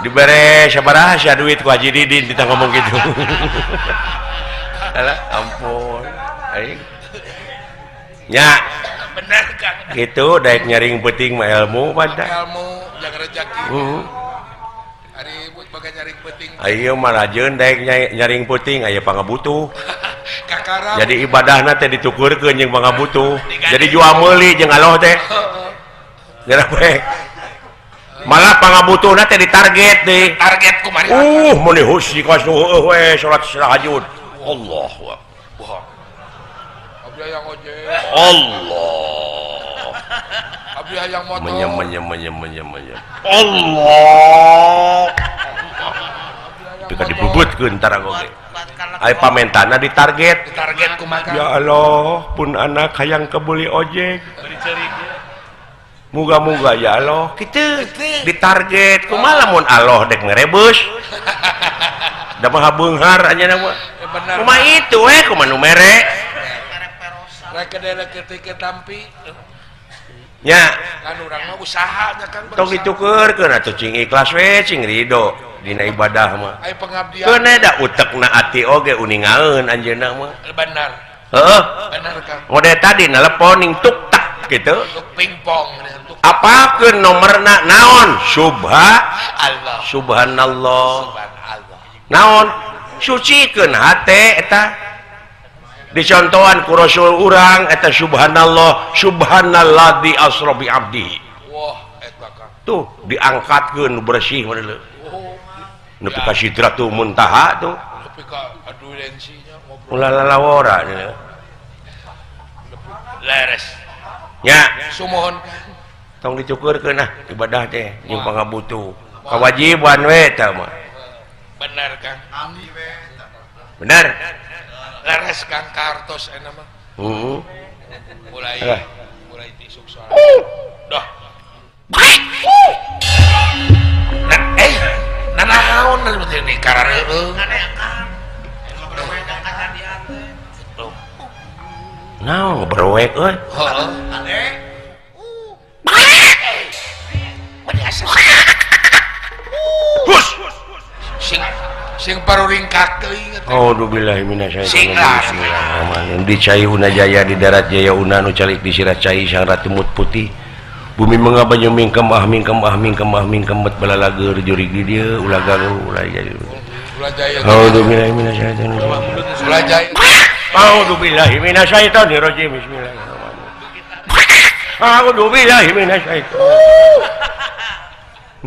dibere sabaraha sia duit ku Haji Didin kita ngomong gitu alah ampun aing nya bener Kang gitu daek nyaring penting mah ilmu pada ilmu yang rezeki hari bagai nyaring penting ayo mah rajeun daek nyaring penting aya pangabutuh kakara jadi ibadahna teh ditukurkeun jeung pangabutuh jadi jual meuli jeung Allah teh geura bae malah pangabutuhna teh ditarget deh target kumari meuni husi kasu we salat tahajud Allahu akbar abdi yang ojek Allah abdi yang motor menyem Allah pika dibubutkeun tara goge aya pamentana ditarget kumaha ya Allah pun anak hayang kebuli ojek muga-muga ya Allah kitu ditarget kumaha lamun Allah dek ngerebus da mah beunghar anjeunna mah kumaha itu we kumaha nu mere rek kedele ketika tampi nya kan urang mah usaha nya kan tong ditukeurkeun atuh cing ikhlas we cing ridho dina ibadah mah aya pengabdian keun da utekna ati oge uningaeun anjeunna mah benar heeh benar Kang mode tadi nelponing tuk tak gitu untuk pingpong apakeun nomerna naon Allah subhanallah subhanallah naon sucikeun hate eta dicontohan ku Rasul urang eta subhanallah subhanalladzi asra bi abdi wah eta Kang tuh diangkatkeun bersih bener nepi ka sidratul muntaha tuh nepi ka adulensinya ngobrol ulalawora leres nya sumohon tong dicukurkeun nah ibadah teh jeung pangabutuh kawajiban we eta mah benar Kang bener leres Kang kartos enak mah mulai tisuk soal dah nah naon ini karareueung naon berwek euy heeh sing paruringkak teuing Auzubillahi minasyaitonir di cai una jaya di darat jaya una nu calik di sirah cai sang ratu mut putih bumi mengabanyu mingkem bet balalager jurig di dieu ulah galuh ulah jadi Auzubillahi minasyaitonir ulah jaya Auzubillahi minasyaitonir rajim bismillahirrahmanirrahim Auzubillahi minasyaitonir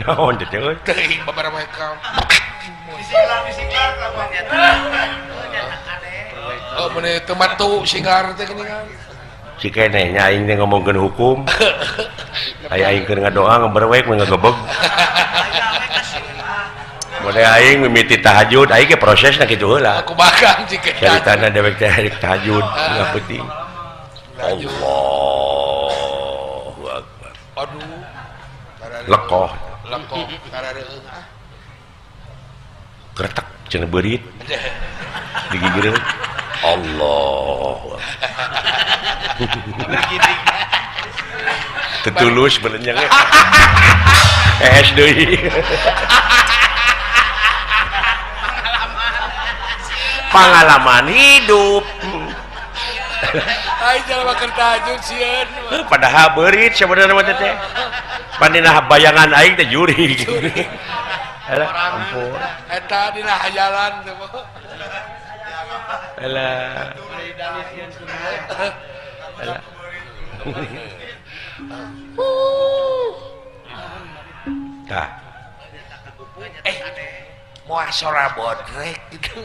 naon teh euy teuing babaraha ka oh bener teman tuh singar teh geuningan si keneh nya aing teh ngomongkeun hukum aya aing keur ngadoa ngaberwek ngagebeg mode aing mimiti tahajud aing ge prosesna kitu heula aku bakang jika caritana dewek teh hari tahajud ngapenting Allahu akbar aduh lekoh karareueung kretek cenah beurit digigireun Allah tetulus benernya ge deui pengalaman hidup Ai jalan makan tajud sieun. Padahal beurit sebenarnya mah teh. Pandina bayangan aing teh juri. Alah, ampun. Eta dina hayalan teh. Alah. Alah. Tah. Moal sora bodrek gitu.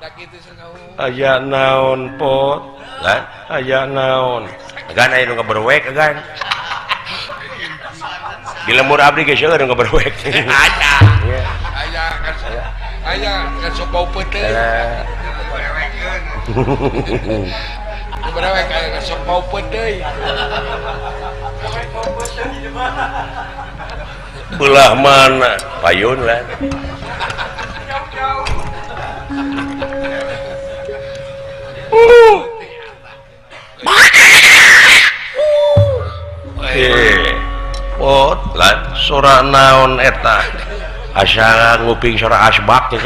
Tak gitu sengau. Aya naon pot? Kan? Aya naon? Gan aya nu ngaberwek gan. Di lemur abdi ge seueur nu ngaberwek. Aya. Aya kan sok bau peuteung. Berewek aya sok bau peuteung. Belah mana? Payun lah. Pot lan sora naon eta? Asa nguping sora asbak teh.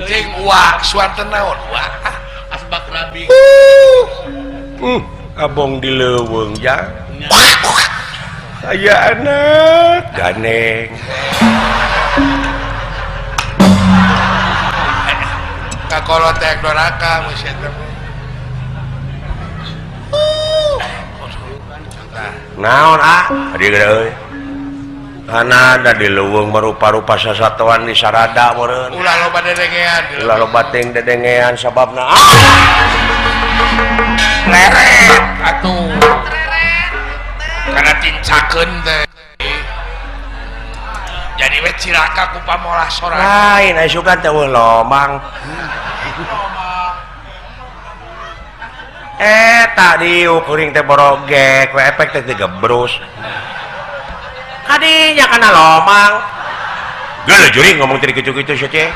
Cing wah suanten naon wah asbak rabi. Abong di leuweung ja. Aya anak ganeng. Kakolotek doraka masih eta. Naon Adi gede euy. Kana da di leuweung marupa-rupa sasatuan di sarada meureun. Ulah loba dedengean. Ulah loba teuing dedengean sababna leret atuh. Karena tincakeun teh. Jadi we ciraka ku pamolah sorangan. lain aya sugan teh lomang. Tadi kuring teh borogek, we efek teh digebrus. Kadinya kana lomang. Geuleuh juri ngomong teh kitu-kitu sia teh.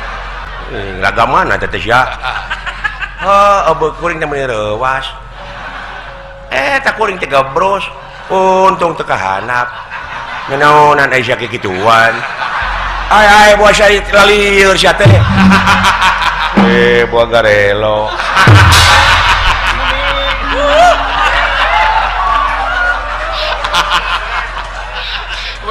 Ragaman teh teh sia. Heuh, kuring teh meuli reuwas. Tak kuring teh gebrus. Untung teu kahanap. Ngenaonan aya sia kikituan. Ai buah syahid lalieur sia teh. Buah garelo.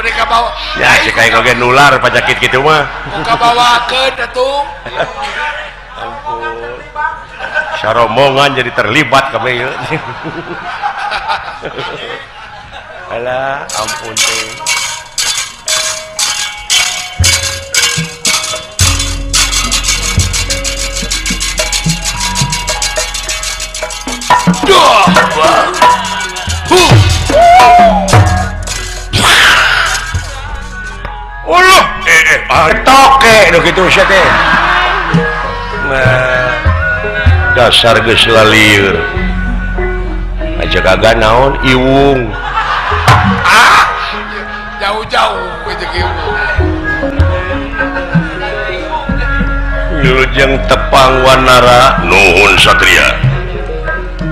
Mereka bawa Ya, si kayak ngoge nular penyakit gitu mah. muka bawakeun atuh. Ampun. Sarombongan jadi terlibat kami yeuh. Alah, ampun teh. Uluh, toke nu kitu sia teh. Nah, dasar geus lalieur. Aja kagak naon iwung. Jauh-jauh we jeung ieu. Wilujeng tepang wanara nuhun satria.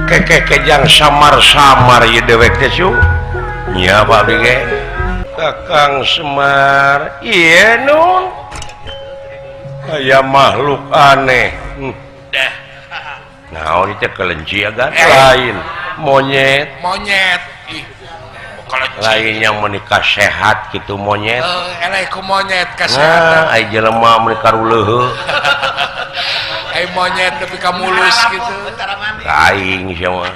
Kekejang samar-samar ieu dewek teh su. Nya Pak Bige. Kakang Semar, iya nun. Aya makhluk aneh. Naon teh kelenci agak lain. Monyet. Ih, kelenci. Lain yang menikah sehat gitu monyet. Eleh ku monyet kasehatan. Nah, ai jelema menikah uleuh. Ai monyet tapi ka mulus gitu. Lain sia mah.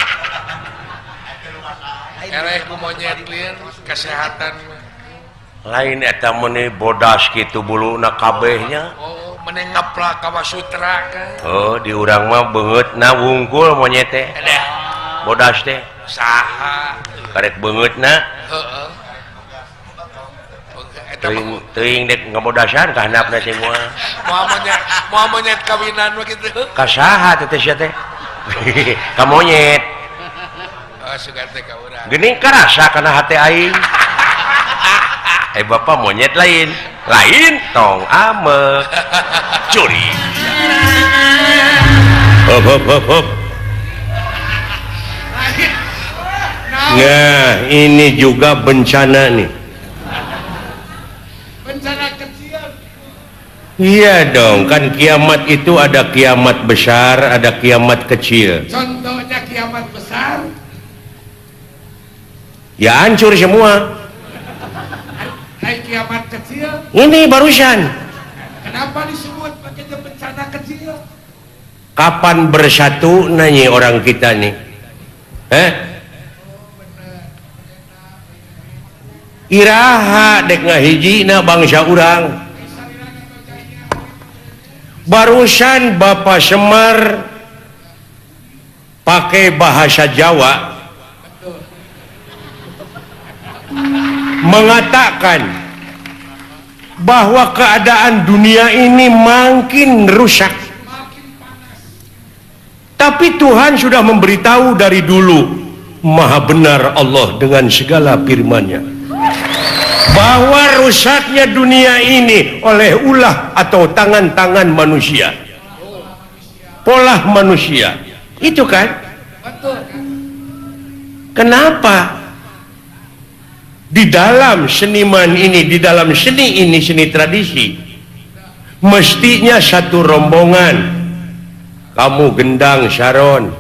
Eleh ku monyet lieur kesehatan. Lain eta meuni bodas kitu buluna kabehnya. Oh, meuni ngaplak Kama Sutra kan. Oh, di urang mah beungeutna wungkul monyet teh. Bodas teh Saha? karek beungeutna. Heeh. Eta mah Teuing dek ngabodasan ka handapna teh moal. moal monyet kawinan mah kitu. Ka saha teh sia teh? Ka monyet. Oh, sugan teh ka urang. Geuning karasa kana hate aing. Bapak monyet lain tong amek curi. Hop. Nah, ini juga bencana nih. Bencana kecil. Iya dong, kan kiamat itu ada kiamat besar, ada kiamat kecil. Contohnya kiamat besar, Ya hancur semua. kiamat kecil. Ini barusan. Kenapa disebut pakai bencana kecil? Kapan bersatu nanya orang kita nih? Iraha dek ngahijina bangsa urang. Barusan Bapak Semar pakai bahasa Jawa mengatakan bahwa keadaan dunia ini makin rusak. Tapi Tuhan sudah memberitahu dari dulu, Maha benar Allah dengan segala firman-Nya, bahwa rusaknya dunia ini oleh ulah atau tangan-tangan manusia, pola manusia. Itu kan? Kenapa di dalam seniman ini, di dalam seni ini, seni tradisi, mestinya satu rombongan. Kamu Gendang, Sharon,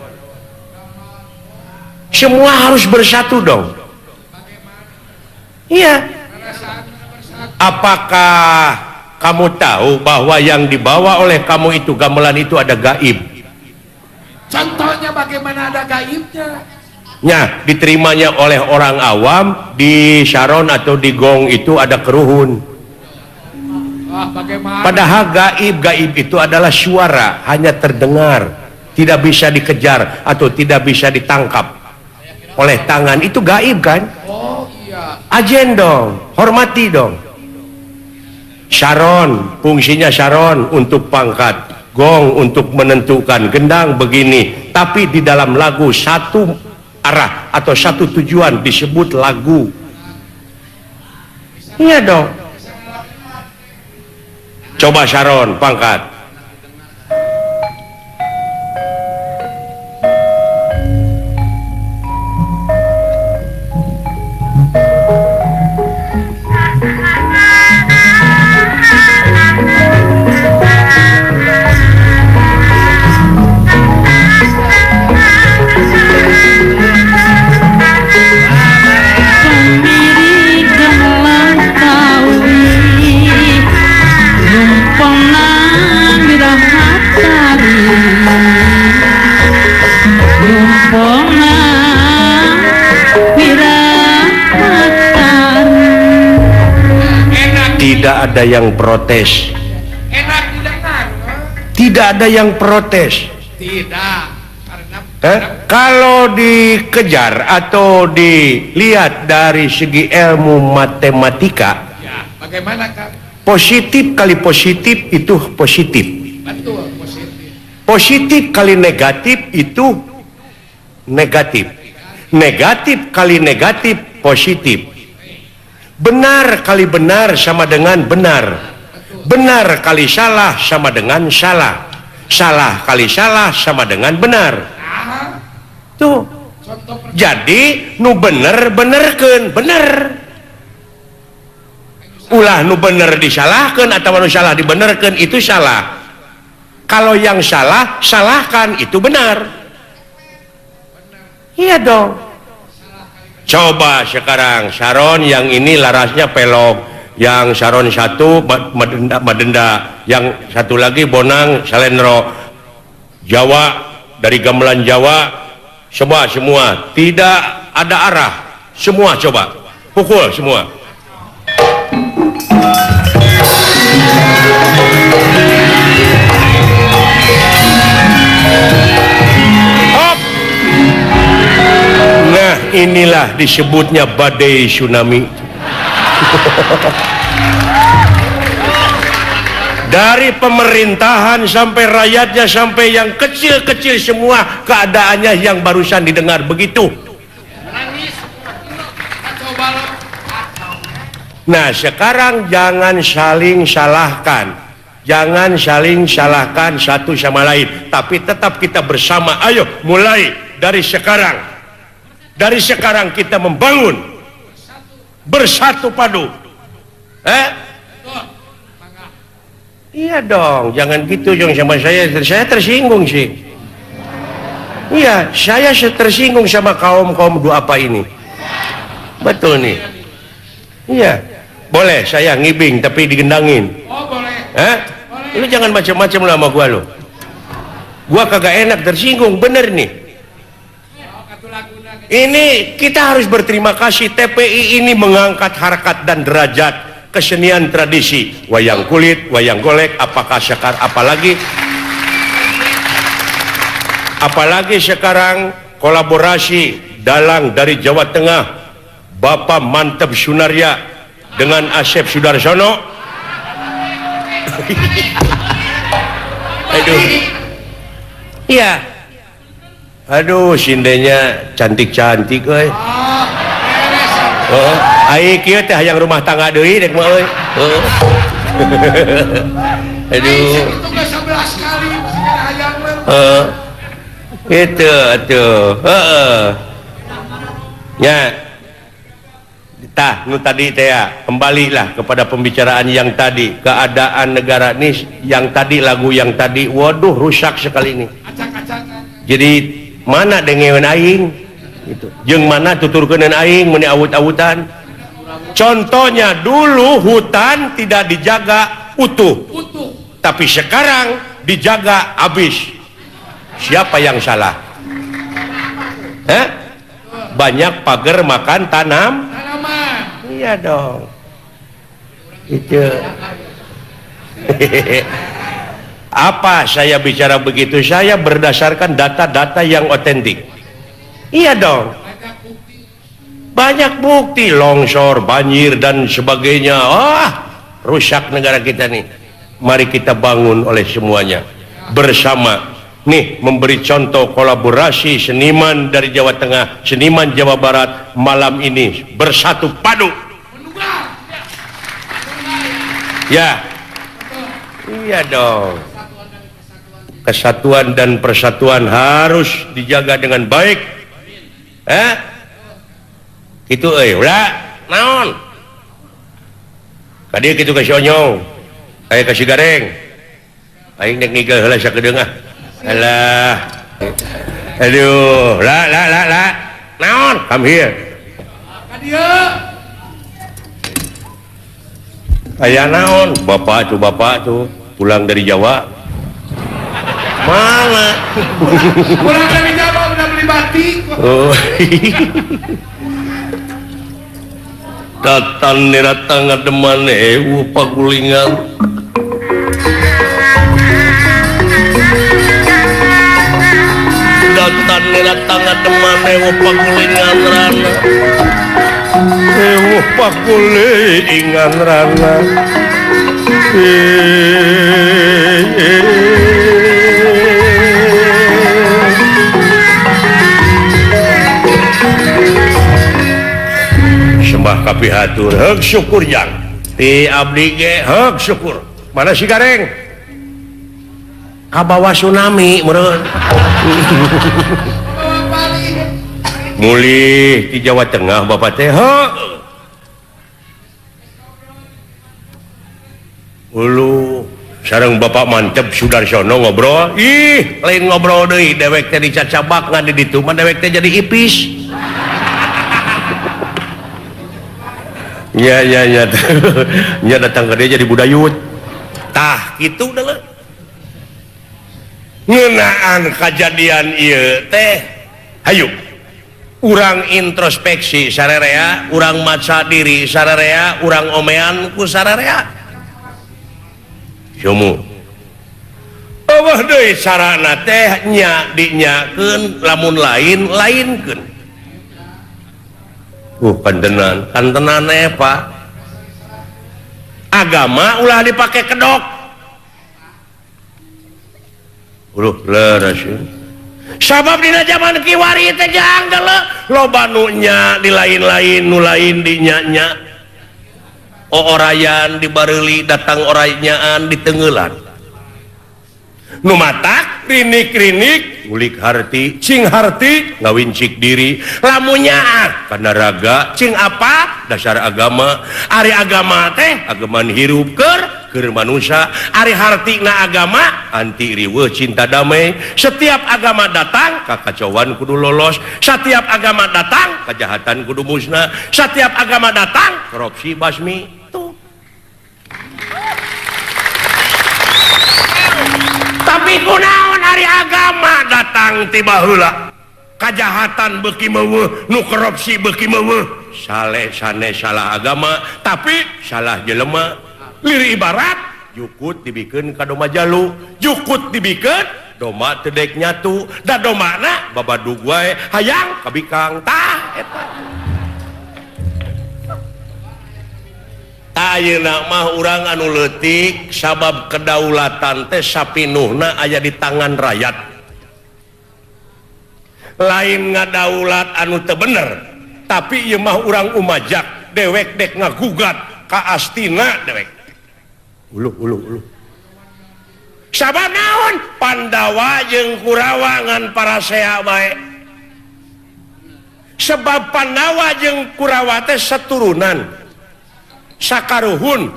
semua harus bersatu dong. Iya. Apakah kamu tahu bahwa yang dibawa oleh kamu itu, gamelan itu ada gaib? Contohnya bagaimana ada gaibnya? Ya, diterimanya oleh orang awam. Di Sharon atau di gong itu ada keruhun. Bagaimana? Padahal gaib itu adalah suara, hanya terdengar, tidak bisa dikejar atau tidak bisa ditangkap oleh tangan. Itu gaib kan? Oh iya. Ajen dong, hormati dong. Sharon, fungsinya Sharon untuk pangkat, gong untuk menentukan, gendang begini. Tapi di dalam lagu satu arah atau satu tujuan disebut lagu. Iya dong. Coba Sharon pangkat. Tidak ada yang protes. Enak didengar. Tidak ada yang protes. Tidak. Karena Kalau dikejar atau dilihat dari segi ilmu matematika, ya, bagaimana Kang? positif kali positif itu positif. Betul, positif. Positif kali negatif itu negatif. Negatif kali negatif positif. Benar kali benar sama dengan benar. Benar kali salah sama dengan salah. Salah kali salah sama dengan benar. Tuh. Jadi nu bener benerkeun, bener. Ulah nu bener disalahkan atau nu salah dibenerkeun itu salah. Kalau yang salah salahkan itu benar. Iya dong. Coba sekarang Sharon yang ini larasnya pelok, yang Sharon satu madenda, yang satu lagi Bonang Salendro, Jawa dari gamelan Jawa, semua tidak ada arah, semua coba pukul semua. Nah, inilah disebutnya badai tsunami. Dari pemerintahan sampai rakyatnya sampai yang kecil-kecil semua keadaannya yang barusan didengar begitu. Nah, sekarang jangan saling salahkan. Jangan saling salahkan satu sama lain, tapi tetap kita bersama. Ayo mulai dari sekarang. Dari sekarang kita membangun bersatu padu. Iya dong, jangan gitu dong sama saya tersinggung sih. Iya, saya tersinggung sama kaum duafa ini. Betul nih. Iya, boleh saya ngibing tapi digendangin. Oh boleh. Boleh. Lu jangan macam-macam lah sama gua lo. Gua kagak enak tersinggung, bener nih. Ini kita harus berterima kasih, TPI ini mengangkat harkat dan derajat kesenian tradisi wayang kulit, wayang golek, apalagi sekarang kolaborasi dalang dari Jawa Tengah, Bapak Mantep Sunarya dengan Asep Sudarsono. Aduh, iya. Aduh, sindenya cantik-cantik, euy. Heeh, ai kieu teh hayang rumah tangga deui dek mah euy. Heeh. Aduh. Itu geus 11 kali hayang mah. Heeh. Itu atuh. Heeh. Nya. Tah, nu tadi teh ya, kembalilah kepada pembicaraan yang tadi, keadaan negara ini yang tadi, lagu yang tadi, waduh rusak sekali ini. Acak-acakan. Jadi mana dengeun aing gitu, jeung mana tuturkeun aing meni awut-awutan. Contohnya dulu hutan tidak dijaga utuh, tapi sekarang dijaga habis. Siapa yang salah? Banyak pagar makan tanaman. Iya dong. Itu. Apa saya bicara begitu? Saya berdasarkan data-data yang otentik. Iya dong. Banyak bukti longsor, banjir dan sebagainya. Rusak negara kita nih. Mari kita bangun oleh semuanya bersama. Nih, memberi contoh kolaborasi seniman dari Jawa Tengah, seniman Jawa Barat malam ini bersatu padu. Ya. Iya dong. Kesatuan dan persatuan harus dijaga dengan baik. Gitu ulah naon. Kadieu kitu kasih onyong. Aya kasih gareng. Aing dek nigel heula sakedeung ah. Alah. Aduh, la. Naon? Come here. Kadieu. Aya naon? Bapak tuh pulang dari Jawa. Mana? Pulang dari Jawa udah beli batik. Oh. Datang datang ngademane pagulingan. Datang ngademane pagulingan rana. Pagulingan rana. Sembah kapihatur heug syukur jang ti abdi ge heug syukur. Mana si gareng kabawa tsunami meureun mulih di Jawa Tengah bapak teh ulu sareng Bapak Mantep Sudarsono ngobrol. Lain ngobrol deui dewek teh dicacabak ngadi ditu mah dewek teh jadi ipis. Ya nya datang ke dia jadi budayut. Tah kitu deuleu. Ngeunaan kajadian ieu teh hayu urang introspeksi sararea, urang maca diri sararea, urang omean ku sararea. Sumu eueuh deui carana teh nya dinyakeun lamun lainkeun. Kantenan Pak. Agama ulah dipakai kedok. Leres. Sabab dina zaman kiwari teh jang loba nu nya di lain-lain nu lain di nya. Orayan di bareuli datang oranyaan di tengeulan. Nu matak rinik-rinik ulik harti cing harti ngawincik diri lamunya karena raga cing apa dasar agama ari agama teh agaman hirup keur manusia ari harti na agama anti riweuh cinta damai setiap agama datang kakacauan kudu lolos setiap agama datang kejahatan kudu musnah setiap agama datang korupsi basmi tuh. Tapi kunaon hari agama datang tiba heula kajahatan beuki meueuh nu korupsi beuki meueuh saleh sanes salah agama tapi salah jelema liri ibarat jukut dibikeun ka doma jalu jukut dibikeun doma teu daek nyatu da domana babadug wae hayang kabikang tah eta ayeuna mah urang anu leutik sabab kedaulatan teh sapinuhna aya di tangan rakyat lain ngadaulat anu teu bener tapi ieu mah urang umajak dewek dek ngagugat ka astina dewek uluh sabab naon Pandawa jeung Kurawa ngan Parasea bae sebab Pandawa jeung Kurawa teh saturunan sakaruhun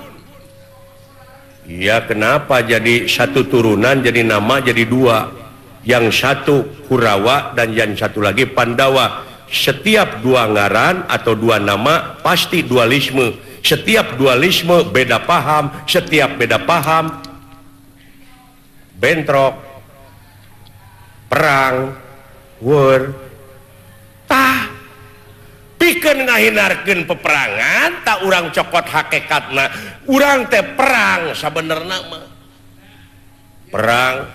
iya kenapa jadi satu turunan jadi nama jadi dua yang satu Kurawa dan yang satu lagi Pandawa setiap dua ngaran atau dua nama pasti dualisme setiap dualisme beda paham setiap beda paham bentrok perang war tah pikeun ngahinarkeun peperangan tak urang cokot hakikatna urang teh perang sabenerna mah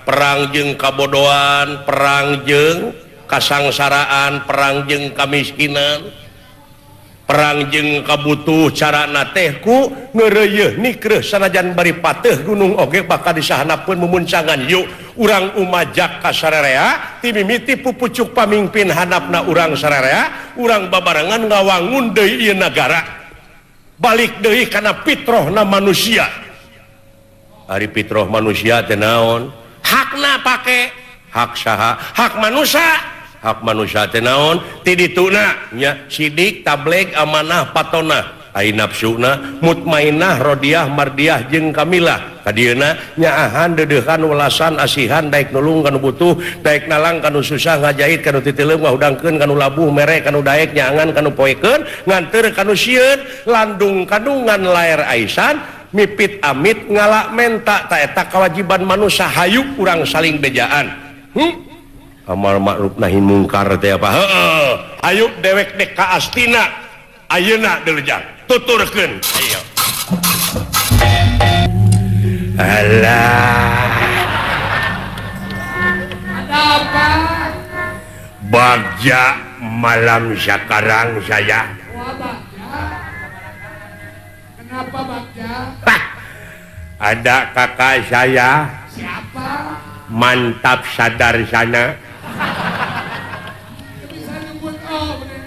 perang jeung kabodohan perang jeung kasangsaraan perang jeung kamiskinan perang jeung kabutuh carana teh ku ngeureuyeuh nikreuh sanajan bari pateuh gunung oge bakal disahanapeun mumuncangan yuk urang umajak ka sararea ti mimiti pupucuk pamimpin handapna urang sararea urang babarengan ngawangun deui ieu nagara balik deui kana fitrahna manusia ari fitrah manusia teh naon hakna pake hak saha hak manusia teh naon ti dituna nya sidik tabligh amanah patonah ai nafsuna mutmainah rodiah mardiah jeung kamilah kadieuna nyaahan deudeuhan welasan asihan daek nulung kanu butuh daek nalang kanu susah ngajait kanu titeuleum ngahudangkeun kanu labuh mere kanu daek nyaangan kanu poekeun nganteur kanu sieun landung kandungan laer aisan mipit amit ngalak menta ta eta kewajiban manusia hayu urang saling bejaan amal ma'ruf nahi mungkar teh apa heeh ayo dewek dek ka astina ayeuna deulejang tuturkeun ayo alah ada apa bagja malam sekarang saya wah Bagja kenapa Bagja ada kakak saya siapa mantap sadar sana bisa nyebut oh bener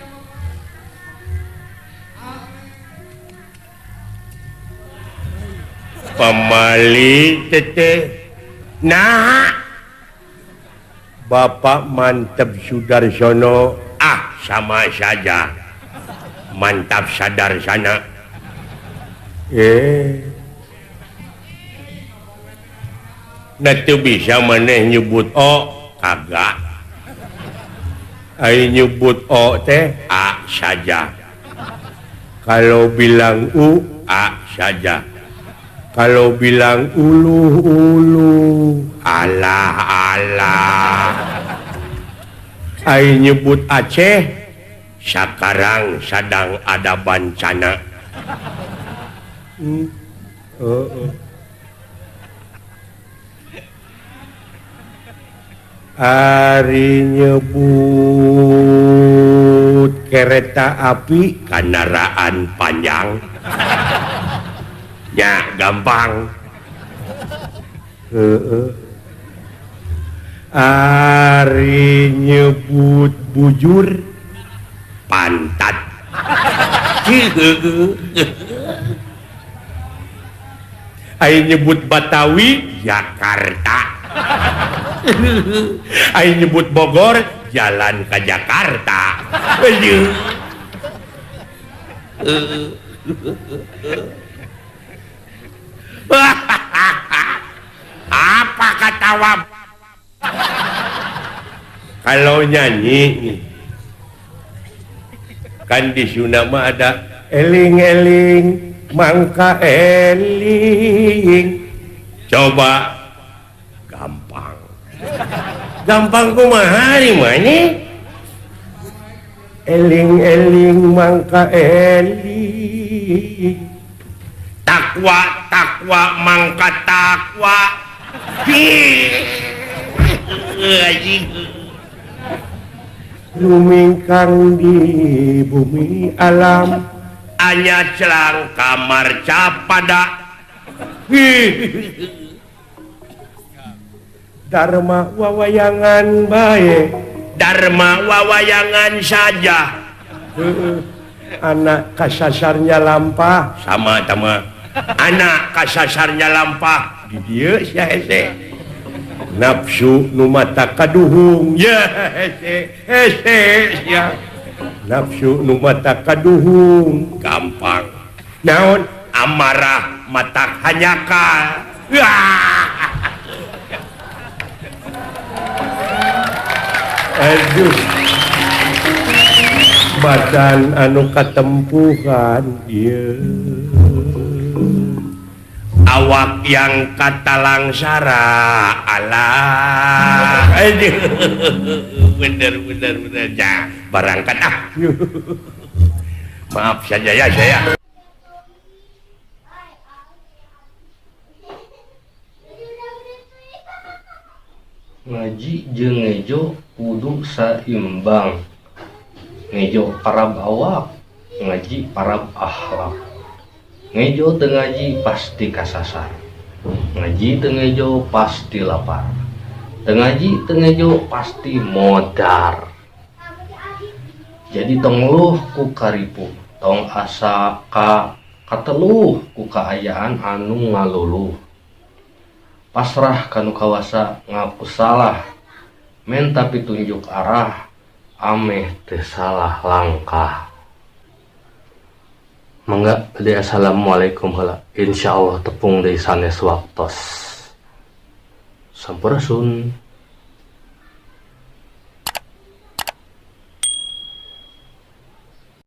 pemali teteh nah Bapak mantap Sudarsono sama saja mantap sadar sana nah tuh bisa maneh nyebut kagak ai nyebut teh A saja kalau bilang U A saja kalau bilang ulu alah ai nyebut Aceh sekarang sedang ada bencana Ari nyebut kereta api kendaraan panjang ya gampang Ari nyebut bujur pantat Ari nyebut Batawi Jakarta Aing nyebut Bogor jalan ke Jakarta. Apa kata wab? Kalau nyanyi kan di Sunda mah ada eling-eling mangka eling. Coba gampang. Gampang kumaha di mana? Eling-eling mangka eling. Takwa takwa mangka takwa. Lumingkang di bumi alam anya celang kamar capada. Dharma wawayangan bae, dharma wawayangan saja. Anak kasasarnya lampah sama sama. Anak kasasarnya lampah di dieu sia hese. Nafsu nu mata kaduhung ya hese ya. Nafsu nu mata kaduhung gampang. Naon amarah mata hanyaka. Aduh. Badan anu katempuhan ieu. Awak yang kata langsara alah. Aduh. Bener ya. Barangkat Maaf saja ya saya. Ngaji jeung ngejo kudu saimbang. Ngejo parab awak, ngaji parab akhlak. Ngejo teu ngaji pasti kasasar. Ngaji teu ngejo pasti lapar. Teu ngaji teu ngejo pasti modar. Jadi tong luh ku karipu, tong asa kateluh ku kaayaan anu ngaluluh. Pasrah kanu kawasa ngaku salah, men tapi tunjuk arah, ameh teu salah langkah. Mangga gede assalamualaikum heula. Insyaallah tepung deui sanes waktos. Sampurasun.